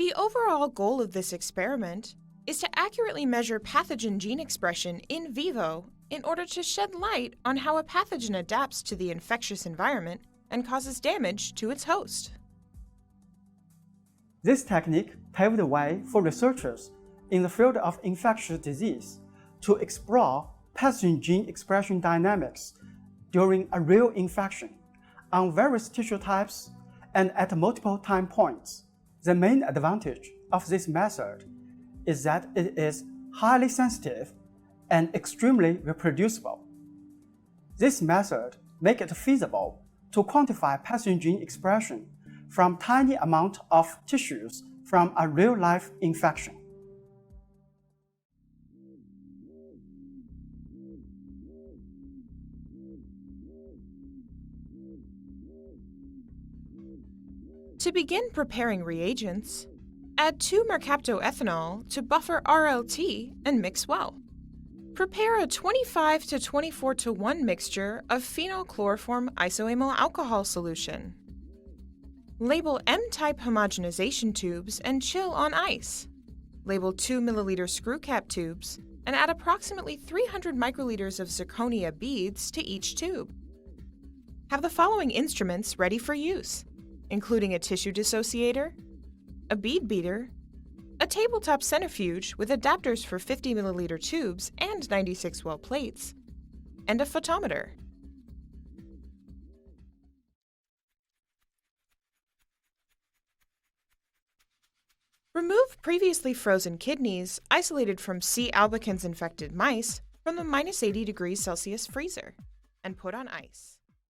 The overall goal of this experiment is to accurately measure pathogen gene expression in vivo in order to shed light on how a pathogen adapts to the infectious environment and causes damage to its host. This technique paved the way for researchers in the field of infectious disease to explore pathogen gene expression dynamics during a real infection on various tissue types and at multiple time points. The main advantage of this method is that it is highly sensitive and extremely reproducible. This method makes it feasible to quantify pathogen gene expression from tiny amount of tissues from a real-life infection. To begin preparing reagents, add 2 mercaptoethanol to buffer RLT and mix well. Prepare a 25 to 24 to 1 mixture of phenol chloroform isoamyl alcohol solution. Label M-type homogenization tubes and chill on ice. Label 2 milliliter screw cap tubes and add approximately 300 microliters of zirconia beads to each tube. Have the following instruments ready for use, including a tissue dissociator, a bead beater, a tabletop centrifuge with adapters for 50 milliliter tubes and 96 well plates, and a photometer. Remove previously frozen kidneys isolated from C. albicans infected mice from the -80 degrees Celsius freezer and put on ice.